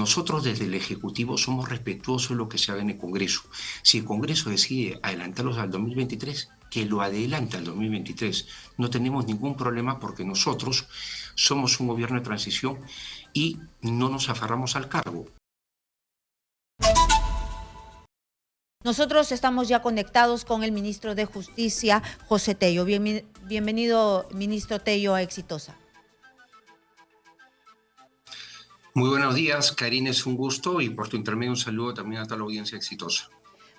nosotros desde el Ejecutivo somos respetuosos de lo que se haga en el Congreso. Si el Congreso decide adelantarlos al 2023, que lo adelante al 2023. No tenemos ningún problema porque nosotros somos un gobierno de transición y no nos aferramos al cargo. Nosotros estamos ya conectados con el ministro de Justicia, José Tello. Bienvenido, ministro Tello, a Exitosa. Muy buenos días, Karina, es un gusto y por tu intermedio un saludo también a toda la audiencia Exitosa.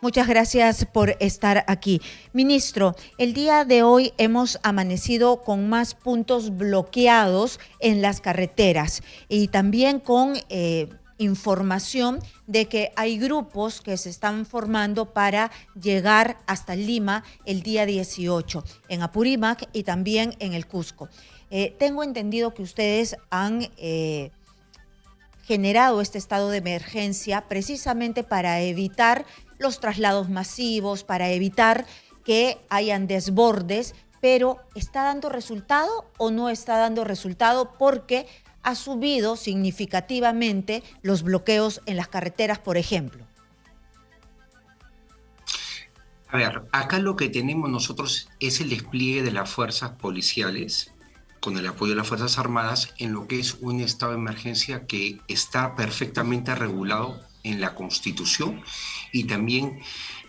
Muchas gracias por estar aquí. Ministro, el día de hoy hemos amanecido con más puntos bloqueados en las carreteras y también con información de que hay grupos que se están formando para llegar hasta Lima el día 18, en Apurímac y también en el Cusco. Tengo entendido que ustedes han generado este estado de emergencia precisamente para evitar los traslados masivos, para evitar que hayan desbordes, pero ¿está dando resultado o no está dando resultado? Porque ha subido significativamente los bloqueos en las carreteras, por ejemplo. A ver, acá lo que tenemos nosotros es el despliegue de las fuerzas policiales con el apoyo de las Fuerzas Armadas en lo que es un estado de emergencia que está perfectamente regulado en la Constitución y también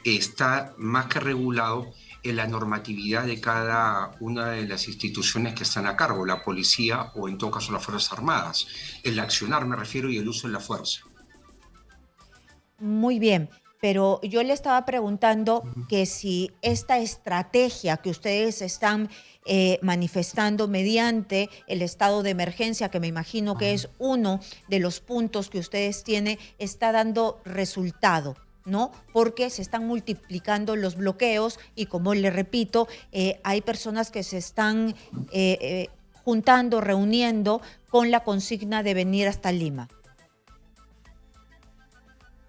está más que regulado en la normatividad de cada una de las instituciones que están a cargo, la policía o en todo caso las Fuerzas Armadas. El accionar me refiero y el uso de la fuerza. Muy bien, pero yo le estaba preguntando que si esta estrategia que ustedes están manifestando mediante el estado de emergencia, que me imagino que es uno de los puntos que ustedes tienen, está dando resultado, ¿no? Porque se están multiplicando los bloqueos y, como le repito, hay personas que se están juntando, reuniendo con la consigna de venir hasta Lima.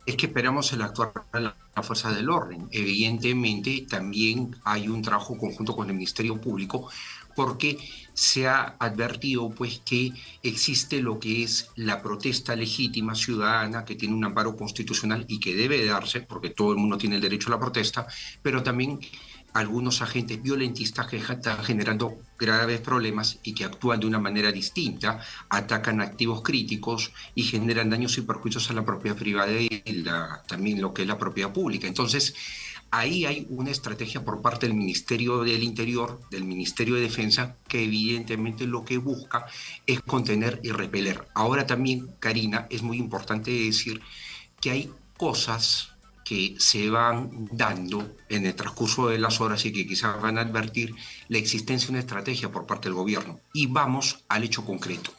Es que esperamos el actuar de la fuerza del orden. Evidentemente también hay un trabajo conjunto con el Ministerio Público porque se ha advertido pues que existe lo que es la protesta legítima ciudadana que tiene un amparo constitucional y que debe darse porque todo el mundo tiene el derecho a la protesta, pero también algunos agentes violentistas que están generando graves problemas y que actúan de una manera distinta, atacan activos críticos y generan daños y perjuicios a la propiedad privada y también lo que es la propiedad pública. Entonces, ahí hay una estrategia por parte del Ministerio del Interior, del Ministerio de Defensa, que evidentemente lo que busca es contener y repeler. Ahora también, Karina, es muy importante decir que hay cosas que se van dando en el transcurso de las horas y que quizás van a advertir la existencia de una estrategia por parte del gobierno. Y vamos al hecho concreto.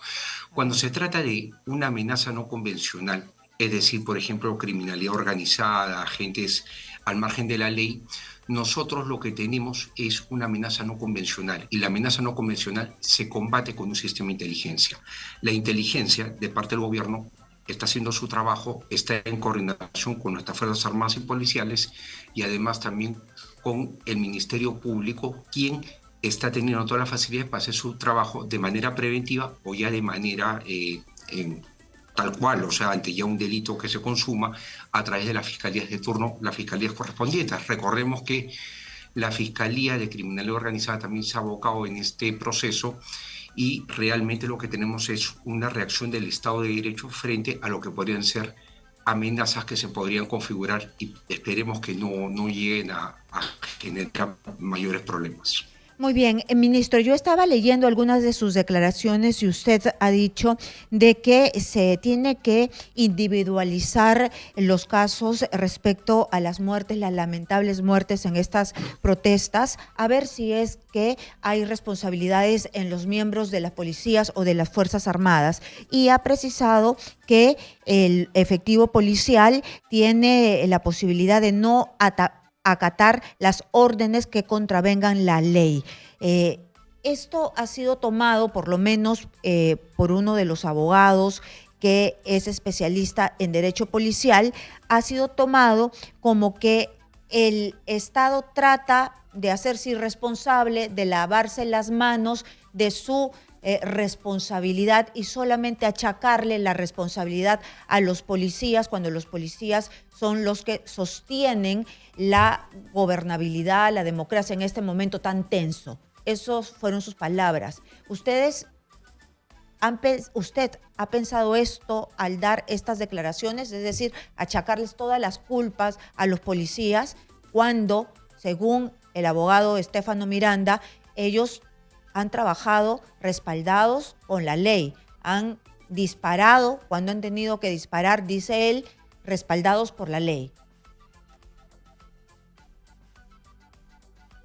Cuando se trata de una amenaza no convencional, es decir, por ejemplo, criminalidad organizada, agentes al margen de la ley, nosotros lo que tenemos es una amenaza no convencional y la amenaza no convencional se combate con un sistema de inteligencia. La inteligencia de parte del gobierno está haciendo su trabajo, está en coordinación con nuestras Fuerzas Armadas y policiales y además también con el Ministerio Público, quien está teniendo todas las facilidades para hacer su trabajo de manera preventiva o ya de manera tal cual, o sea, ante ya un delito que se consuma a través de las fiscalías de turno, las fiscalías correspondientes. Recordemos que la Fiscalía de Criminalidad Organizada también se ha abocado en este proceso y realmente lo que tenemos es una reacción del Estado de Derecho frente a lo que podrían ser amenazas que se podrían configurar y esperemos que no lleguen a generar mayores problemas. Muy bien, ministro, yo estaba leyendo algunas de sus declaraciones y usted ha dicho de que se tiene que individualizar los casos respecto a las muertes, las lamentables muertes en estas protestas, a ver si es que hay responsabilidades en los miembros de las policías o de las Fuerzas Armadas. Y ha precisado que el efectivo policial tiene la posibilidad de no acatar las órdenes que contravengan la ley. Esto ha sido tomado, por lo menos por uno de los abogados que es especialista en derecho policial, ha sido tomado como que el Estado trata de hacerse irresponsable, de lavarse las manos de su responsabilidad y solamente achacarle la responsabilidad a los policías cuando los policías son los que sostienen la gobernabilidad, la democracia en este momento tan tenso. Esas fueron sus palabras. ¿Usted ha pensado esto al dar estas declaraciones? Es decir, achacarles todas las culpas a los policías cuando, según el abogado Estefano Miranda, ellos han trabajado respaldados con la ley, han disparado cuando han tenido que disparar, dice él, respaldados por la ley.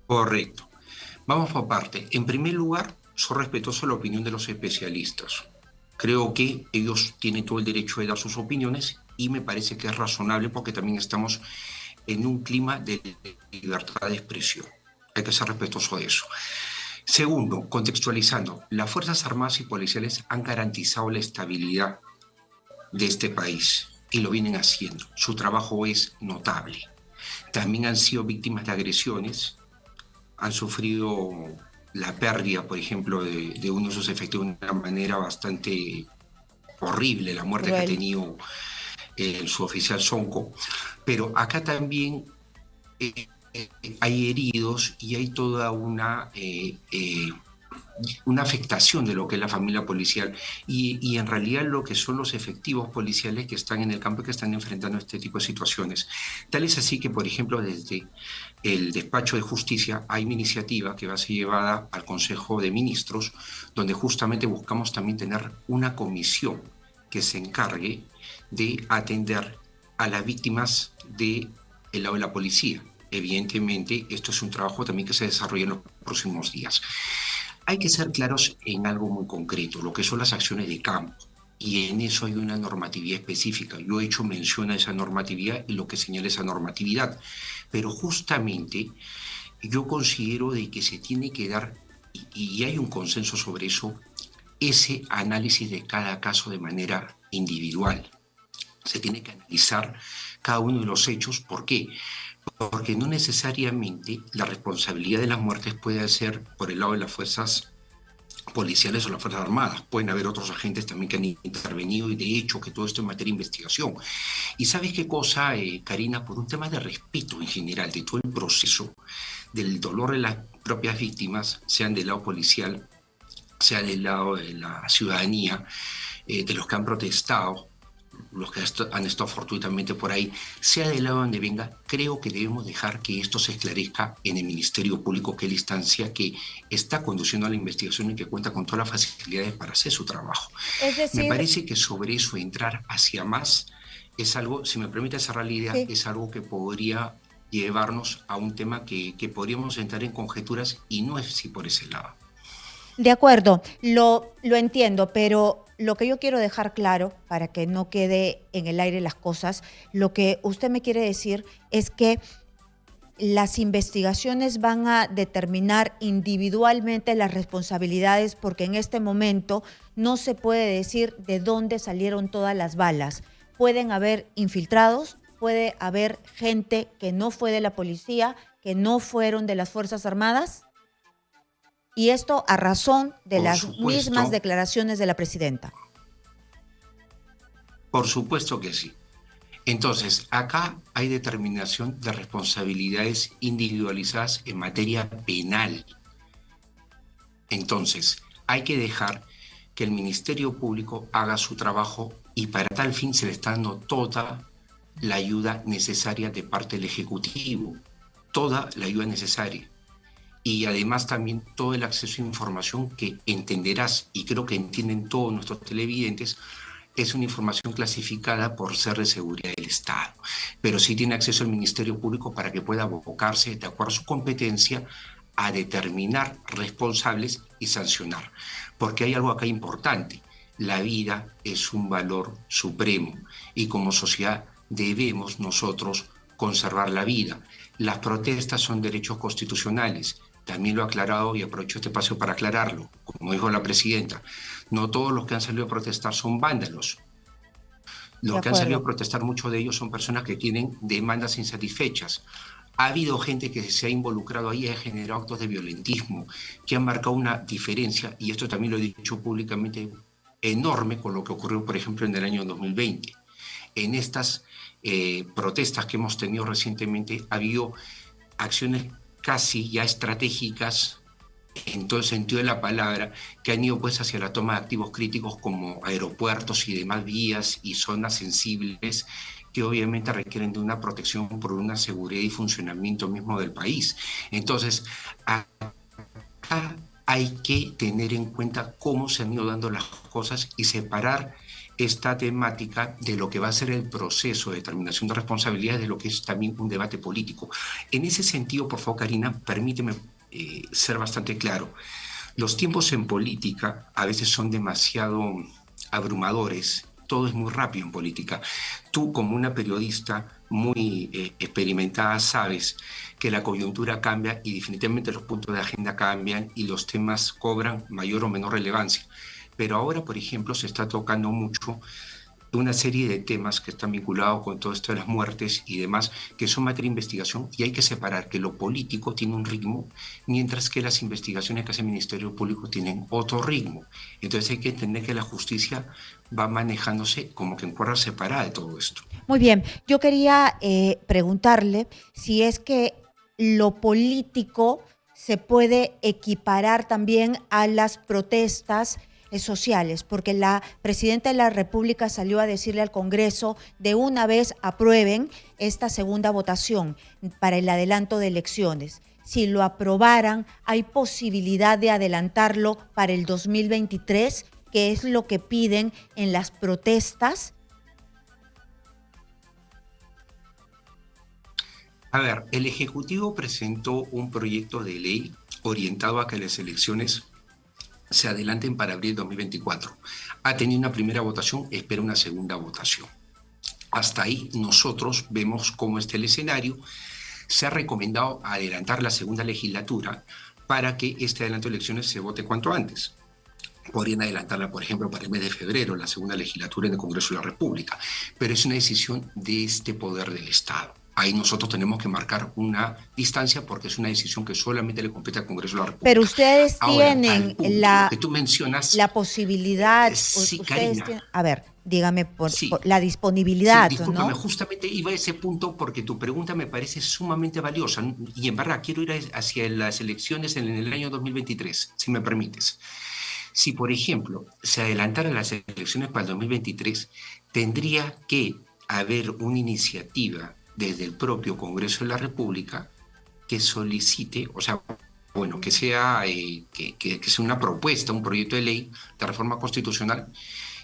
Correcto. Vamos por parte. En primer lugar, soy respetuoso de la opinión de los especialistas. Creo que ellos tienen todo el derecho de dar sus opiniones y me parece que es razonable porque también estamos en un clima de libertad de expresión. Hay que ser respetuoso de eso. Segundo, contextualizando, las Fuerzas Armadas y Policiales han garantizado la estabilidad de este país y lo vienen haciendo. Su trabajo es notable. También han sido víctimas de agresiones, han sufrido la pérdida, por ejemplo, de uno de sus efectivos de una manera bastante horrible, la muerte que ha tenido su oficial Sonco. Pero acá también hay heridos y hay toda una afectación de lo que es la familia policial y en realidad lo que son los efectivos policiales que están en el campo y que están enfrentando este tipo de situaciones. Tal es así que, por ejemplo, desde el despacho de justicia hay una iniciativa que va a ser llevada al Consejo de Ministros, donde justamente buscamos también tener una comisión que se encargue de atender a las víctimas del lado de la policía. Evidentemente, esto es un trabajo también que se desarrolla en los próximos días. Hay que ser claros en algo muy concreto, lo que son las acciones de campo. Y en eso hay una normatividad específica. Yo he hecho mención a esa normatividad y lo que señala esa normatividad. Pero justamente yo considero de que se tiene que dar, y hay un consenso sobre eso, ese análisis de cada caso de manera individual. Se tiene que analizar cada uno de los hechos. ¿Por qué? Porque no necesariamente la responsabilidad de las muertes puede ser por el lado de las fuerzas policiales o las Fuerzas Armadas. Pueden haber otros agentes también que han intervenido y de hecho que todo esto es materia de investigación. Y ¿sabes qué cosa, Karina? Por un tema de respeto en general de todo el proceso, del dolor de las propias víctimas, sean del lado policial, sea del lado de la ciudadanía, de los que han protestado, los que han estado fortuitamente por ahí, sea del lado donde venga, creo que debemos dejar que esto se esclarezca en el Ministerio Público, que es la instancia que está conduciendo a la investigación y que cuenta con todas las facilidades para hacer su trabajo. Es Me decir, parece que sobre eso entrar hacia más es algo, si me permite cerrar la idea, sí. es algo que podría llevarnos a un tema que podríamos entrar en conjeturas y no es si por ese lado. De acuerdo, lo entiendo, pero lo que yo quiero dejar claro, para que no quede en el aire las cosas, lo que usted me quiere decir es que las investigaciones van a determinar individualmente las responsabilidades porque en este momento no se puede decir de dónde salieron todas las balas. Pueden haber infiltrados, puede haber gente que no fue de la policía, que no fueron de las Fuerzas Armadas. Y esto a razón de las mismas declaraciones de la presidenta. Por supuesto que sí. Entonces, acá hay determinación de responsabilidades individualizadas en materia penal. Entonces, hay que dejar que el Ministerio Público haga su trabajo y para tal fin se le está dando toda la ayuda necesaria de parte del Ejecutivo, toda la ayuda necesaria. Y además también todo el acceso a información que entenderás, y creo que entienden todos nuestros televidentes, es una información clasificada por ser de seguridad del Estado. Pero sí tiene acceso al Ministerio Público para que pueda abocarse, de acuerdo a su competencia, a determinar responsables y sancionar. Porque hay algo acá importante. La vida es un valor supremo y como sociedad debemos nosotros conservar la vida. Las protestas son derechos constitucionales. También lo ha aclarado y aprovecho este espacio para aclararlo. Como dijo la presidenta, no todos los que han salido a protestar son vándalos. Los que han salido a protestar, muchos de ellos son personas que tienen demandas insatisfechas. Ha habido gente que se ha involucrado ahí, ha generado actos de violentismo, que han marcado una diferencia, y esto también lo he dicho públicamente, enorme con lo que ocurrió, por ejemplo, en el año 2020. En estas protestas que hemos tenido recientemente, ha habido acciones casi ya estratégicas en todo el sentido de la palabra, que han ido pues hacia la toma de activos críticos como aeropuertos y demás vías y zonas sensibles que obviamente requieren de una protección por una seguridad y funcionamiento mismo del país. Entonces, acá hay que tener en cuenta cómo se han ido dando las cosas y separar esta temática de lo que va a ser el proceso de determinación de responsabilidades de lo que es también un debate político. En ese sentido, por favor, Karina, permíteme ser bastante claro. Los tiempos en política a veces son demasiado abrumadores. Todo es muy rápido en política. Tú, como una periodista muy experimentada, sabes que la coyuntura cambia y definitivamente los puntos de agenda cambian y los temas cobran mayor o menor relevancia. Pero ahora, por ejemplo, se está tocando mucho una serie de temas que están vinculados con todo esto de las muertes y demás, que son materia de investigación, y hay que separar que lo político tiene un ritmo, mientras que las investigaciones que hace el Ministerio Público tienen otro ritmo. Entonces hay que entender que la justicia va manejándose como que en cuerda separada de todo esto. Muy bien, yo quería preguntarle si es que lo político se puede equiparar también a las protestas sociales, porque la presidenta de la República salió a decirle al Congreso de una vez aprueben esta segunda votación para el adelanto de elecciones. Si lo aprobaran, hay posibilidad de adelantarlo para el 2023, que es lo que piden en las protestas. A ver, el Ejecutivo presentó un proyecto de ley orientado a que las elecciones se adelanten para abril de 2024. Ha tenido una primera votación, espera una segunda votación. Hasta ahí nosotros vemos cómo está el escenario. Se ha recomendado adelantar la segunda legislatura para que este adelanto de elecciones se vote cuanto antes. Podrían adelantarla, por ejemplo, para el mes de febrero, la segunda legislatura en el Congreso de la República, pero es una decisión de este poder del Estado. Ahí nosotros tenemos que marcar una distancia porque es una decisión que solamente le compete al Congreso de la República. Pero ustedes Ahora, tienen lo que tú mencionas, la posibilidad, sí, ustedes Karina, tienen, a ver, dígame sí, por la sí, disponibilidad, discúlpame, ¿no? justamente iba a ese punto porque tu pregunta me parece sumamente valiosa y en verdad quiero ir hacia las elecciones en el año 2023, si me permites. Si, por ejemplo, se adelantaran las elecciones para el 2023, tendría que haber una iniciativa desde el propio Congreso de la República que solicite, o sea, bueno, que sea, que sea una propuesta, un proyecto de ley de reforma constitucional,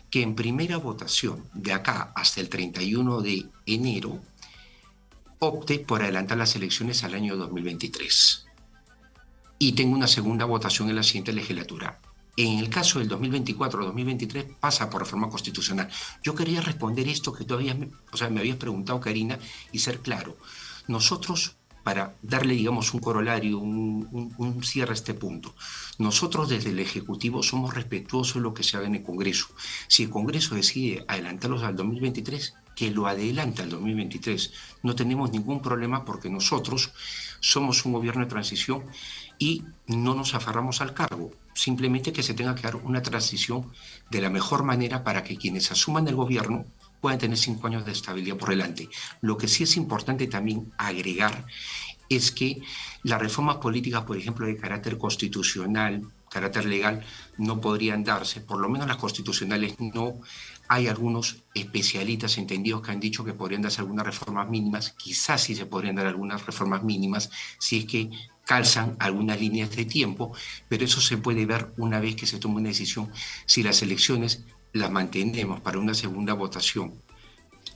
que en primera votación, de acá hasta el 31 de enero, opte por adelantar las elecciones al año 2023 y tenga una segunda votación en la siguiente legislatura. En el caso del 2024-2023 pasa por reforma constitucional. Yo quería responder esto que todavía me habías preguntado, Karina, y ser claro. Nosotros, para darle, digamos, un corolario, un cierre a este punto, nosotros desde el Ejecutivo somos respetuosos de lo que se haga en el Congreso. Si el Congreso decide adelantarlos al 2023, que lo adelante al 2023. No tenemos ningún problema porque nosotros somos un gobierno de transición y no nos aferramos al cargo. Simplemente que se tenga que dar una transición de la mejor manera para que quienes asuman el gobierno puedan tener 5 años de estabilidad por delante. Lo que sí es importante también agregar es que las reformas políticas, por ejemplo, de carácter constitucional, carácter legal, no podrían darse, por lo menos las constitucionales no. Hay algunos especialistas entendidos que han dicho que podrían darse algunas reformas mínimas, quizás sí se podrían dar algunas reformas mínimas, si es que calzan algunas líneas de tiempo, pero eso se puede ver una vez que se tome una decisión, si las elecciones las mantenemos para una segunda votación,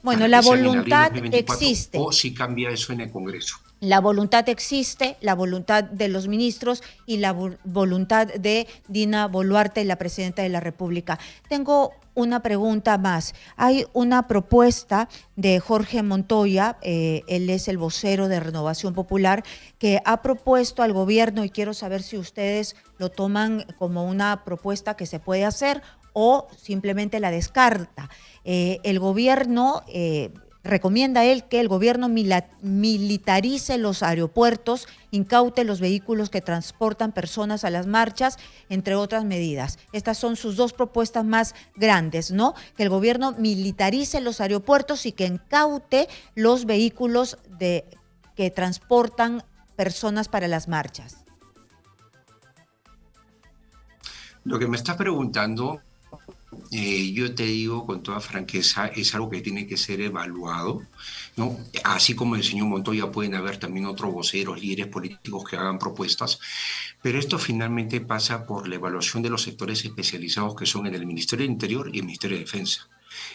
Bueno, para la que sean en abril de voluntad 2024, existe. o si cambia eso en el Congreso. La voluntad existe, la voluntad de los ministros y la voluntad de Dina Boluarte, la presidenta de la República. Tengo una pregunta más. Hay una propuesta de Jorge Montoya, él es el vocero de Renovación Popular, que ha propuesto al gobierno, y quiero saber si ustedes lo toman como una propuesta que se puede hacer o simplemente la descarta. El gobierno recomienda él que el gobierno militarice los aeropuertos, incaute los vehículos que transportan personas a las marchas, entre otras medidas. Estas son sus dos propuestas más grandes, ¿no? Que el gobierno militarice los aeropuertos y que incaute los vehículos que transportan personas para las marchas. Lo que me estás preguntando, yo te digo con toda franqueza, es algo que tiene que ser evaluado, ¿no? Así como el señor Montoya, pueden haber también otros voceros, líderes políticos que hagan propuestas, pero esto finalmente pasa por la evaluación de los sectores especializados que son en el Ministerio del Interior y el Ministerio de Defensa.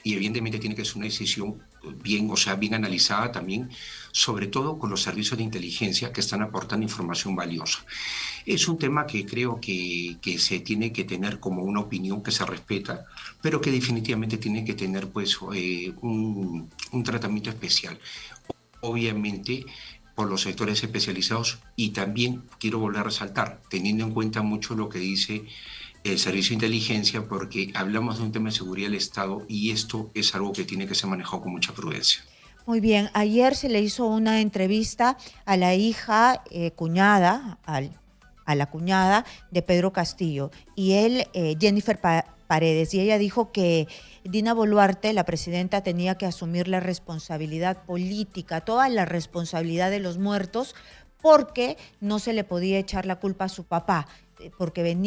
Y evidentemente tiene que ser una decisión bien, o sea, bien analizada también, sobre todo con los servicios de inteligencia que están aportando información valiosa. Es un tema que creo que se tiene que tener como una opinión que se respeta, pero que definitivamente tiene que tener pues un tratamiento especial. Obviamente por los sectores especializados, y también quiero volver a resaltar, teniendo en cuenta mucho lo que dice el servicio de inteligencia, porque hablamos de un tema de seguridad del Estado y esto es algo que tiene que ser manejado con mucha prudencia. Muy bien, ayer se le hizo una entrevista a la hija cuñada, a la cuñada de Pedro Castillo, y Jennifer Paredes, y ella dijo que Dina Boluarte, la presidenta, tenía que asumir la responsabilidad política, toda la responsabilidad de los muertos, porque no se le podía echar la culpa a su papá, porque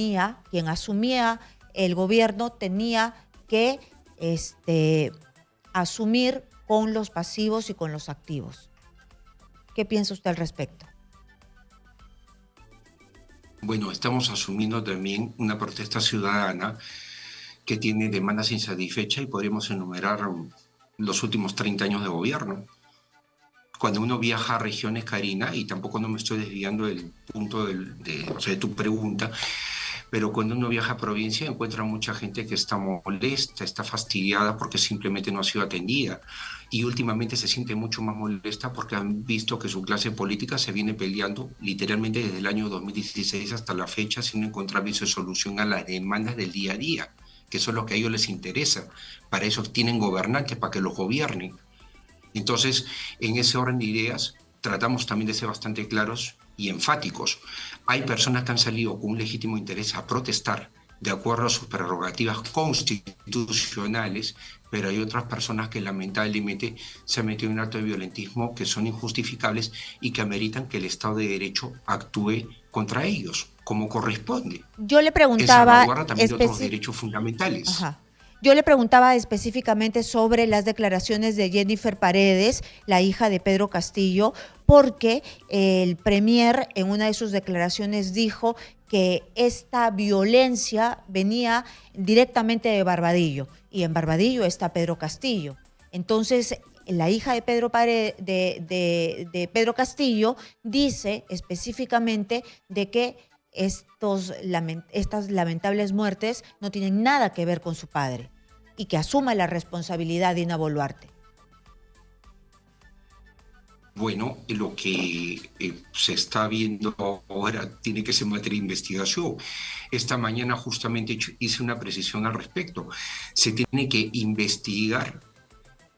quien asumía el gobierno tenía que asumir con los pasivos y con los activos. ¿Qué piensa usted al respecto? Bueno, estamos asumiendo también una protesta ciudadana que tiene demandas insatisfechas y podríamos enumerar los últimos 30 años de gobierno. Cuando uno viaja a regiones, Karina, y tampoco no me estoy desviando del punto de tu pregunta, pero cuando uno viaja a provincia encuentra mucha gente que está molesta, está fastidiada porque simplemente no ha sido atendida. Y últimamente se siente mucho más molesta porque han visto que su clase política se viene peleando literalmente desde el año 2016 hasta la fecha sin encontrar solución a las demandas del día a día, que son lo que a ellos les interesa. Para eso tienen gobernantes, para que los gobiernen. Entonces, en ese orden de ideas, tratamos también de ser bastante claros y enfáticos. Hay personas que han salido con un legítimo interés a protestar de acuerdo a sus prerrogativas constitucionales, pero hay otras personas que lamentablemente se han metido en un acto de violentismo que son injustificables y que ameritan que el Estado de Derecho actúe contra ellos, como corresponde. Yo le En preguntaba salvaguarda también de otros derechos fundamentales. Ajá. Yo le preguntaba específicamente sobre las declaraciones de Jennifer Paredes, la hija de Pedro Castillo, porque el premier en una de sus declaraciones dijo que esta violencia venía directamente de Barbadillo, y en Barbadillo está Pedro Castillo. Entonces, la hija de de Pedro Castillo dice específicamente de que estas lamentables muertes no tienen nada que ver con su padre y que asuma la responsabilidad Dina Boluarte. Bueno, lo que se está viendo ahora tiene que ser materia de investigación. Esta mañana justamente hice una precisión al respecto. Se tiene que investigar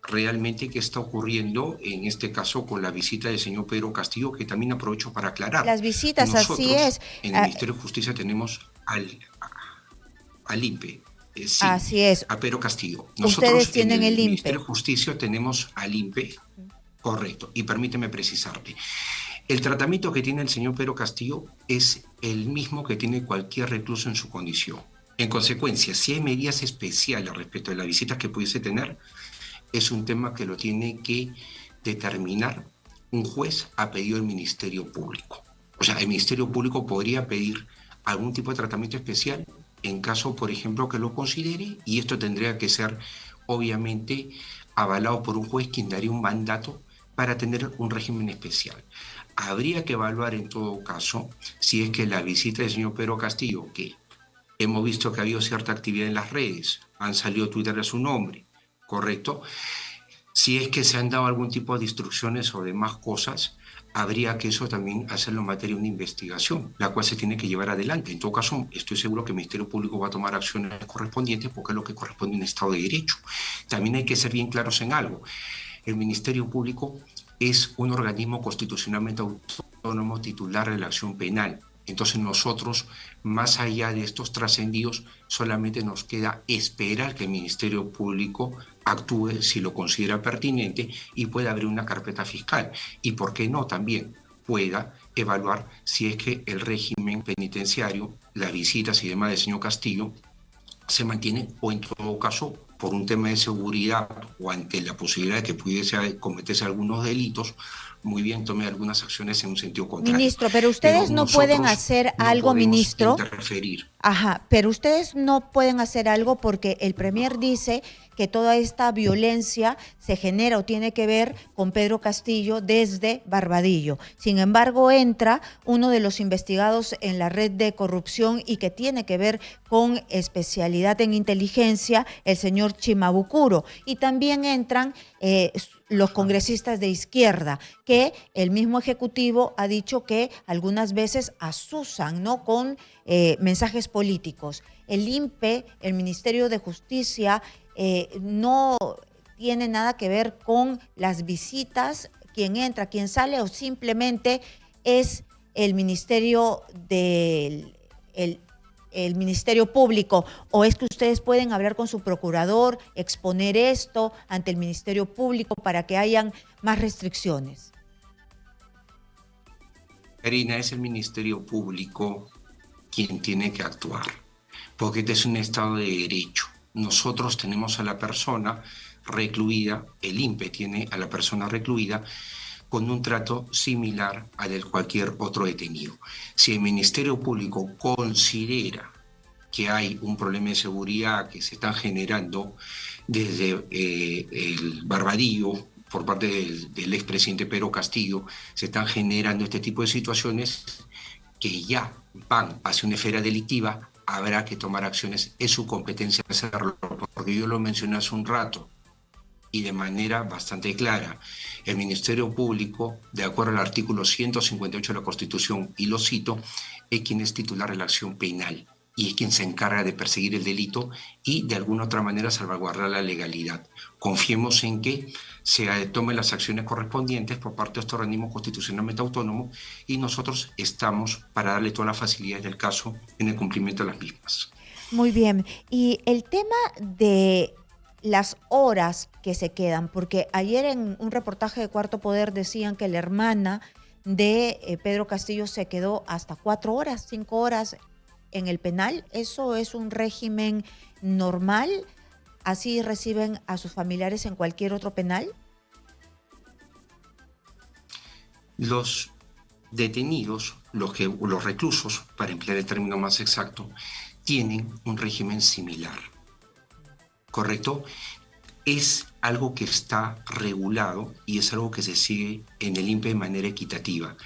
realmente qué está ocurriendo, en este caso con la visita del señor Pedro Castillo, que también aprovecho para aclarar. Las visitas, Nosotros, así es. en el Ministerio de Justicia tenemos al INPE. Sí, Así es. a Pedro Castillo. Ustedes Nosotros tienen en el el INPE. Ministerio de Justicia tenemos al INPE, correcto, y permíteme precisarte. El tratamiento que tiene el señor Pedro Castillo es el mismo que tiene cualquier recluso en su condición. En consecuencia, si hay medidas especiales respecto de las visitas que pudiese tener, es un tema que lo tiene que determinar un juez a pedido del Ministerio Público. O sea, el Ministerio Público podría pedir algún tipo de tratamiento especial en caso, por ejemplo, que lo considere, y esto tendría que ser, obviamente, avalado por un juez quien daría un mandato para tener un régimen especial. Habría que evaluar en todo caso si es que la visita del señor Pedro Castillo, que hemos visto que ha habido cierta actividad en las redes, han salido Twitter a su nombre, ¿correcto? Si es que se han dado algún tipo de instrucciones o demás cosas, habría que eso también hacerlo en materia de una investigación, la cual se tiene que llevar adelante. En todo caso, estoy seguro que el Ministerio Público va a tomar acciones correspondientes porque es lo que corresponde a un Estado de Derecho. También hay que ser bien claros en algo. El Ministerio Público es un organismo constitucionalmente autónomo titular de la acción penal. Entonces nosotros, más allá de estos trascendidos, solamente nos queda esperar que el Ministerio Público actúe si lo considera pertinente y pueda abrir una carpeta fiscal. Y por qué no también pueda evaluar si es que el régimen penitenciario, las visitas y demás del señor Castillo se mantiene, o en todo caso, por un tema de seguridad o ante la posibilidad de que pudiese cometerse algunos delitos, muy bien tome algunas acciones en un sentido contrario. Ministro, pero Pero ustedes no pueden nosotros hacer no algo, podemos ministro. interferir. Ajá, pero ustedes no pueden hacer algo porque el Premier dice que toda esta violencia se genera o tiene que ver con Pedro Castillo desde Barbadillo. Sin embargo, entra uno de los investigados en la red de corrupción y que tiene que ver con especialidad en inteligencia, el señor Chimabucuro. Y también entran los congresistas de izquierda, que el mismo Ejecutivo ha dicho que algunas veces asusan, ¿no?, con mensajes políticos. El INPE, el Ministerio de Justicia, no tiene nada que ver con las visitas, quién entra, quién sale, o simplemente es el Ministerio el Ministerio Público, o es que ustedes pueden hablar con su procurador, exponer esto ante el Ministerio Público para que hayan más restricciones. Karina, es el Ministerio Público quien tiene que actuar, porque este es un Estado de Derecho. Nosotros tenemos a la persona recluida, el INPE tiene a la persona recluida con un trato similar al de cualquier otro detenido. Si el Ministerio Público considera que hay un problema de seguridad que se está generando desde el Barbadillo, por parte del expresidente Pedro Castillo, se están generando este tipo de situaciones que ya van hacia una esfera delictiva, habrá que tomar acciones, es su competencia hacerlo, porque yo lo mencioné hace un rato y de manera bastante clara. El Ministerio Público, de acuerdo al artículo 158 de la Constitución, y lo cito, es quien es titular de la acción penal y es quien se encarga de perseguir el delito y de alguna otra manera salvaguardar la legalidad. Confiemos en que se tomen las acciones correspondientes por parte de este organismo constitucionalmente autónomo y nosotros estamos para darle todas las facilidades del caso en el cumplimiento de las mismas. Muy bien. Y el tema de las horas que se quedan, porque ayer en un reportaje de Cuarto Poder decían que la hermana de Pedro Castillo se quedó hasta 4 horas, 5 horas en el penal. ¿Eso es un régimen normal? ¿Así reciben a sus familiares en cualquier otro penal? Los detenidos, los reclusos, para emplear el término más exacto, tienen un régimen similar, ¿correcto? Es algo que está regulado y es algo que se sigue en el INPE de manera equitativa.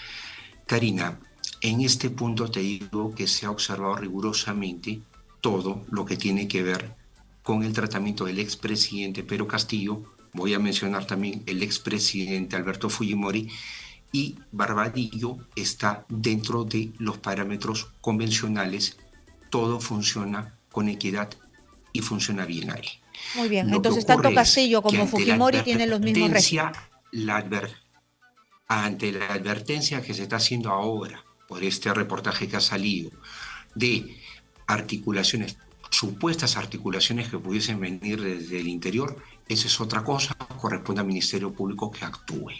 Karina, en este punto te digo que se ha observado rigurosamente todo lo que tiene que ver con el tratamiento del expresidente Pedro Castillo, voy a mencionar también el expresidente Alberto Fujimori, y Barbadillo está dentro de los parámetros convencionales, todo funciona con equidad y funciona bien ahí. Muy bien, Lo que entonces tanto ocurre Castillo es que como Fujimori tienen los mismos regímenes. Ante la advertencia que se está haciendo ahora por este reportaje que ha salido de articulaciones, supuestas articulaciones que pudiesen venir desde el interior, esa es otra cosa, corresponde al Ministerio Público que actúe.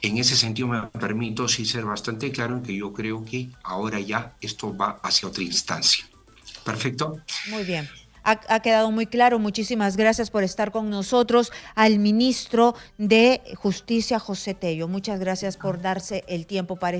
En ese sentido me permito sí ser bastante claro en que yo creo que ahora ya esto va hacia otra instancia. ¿Perfecto? Muy bien. Ha quedado muy claro. Muchísimas gracias por estar con nosotros. Al ministro de Justicia, José Tello. Muchas gracias por darse el tiempo para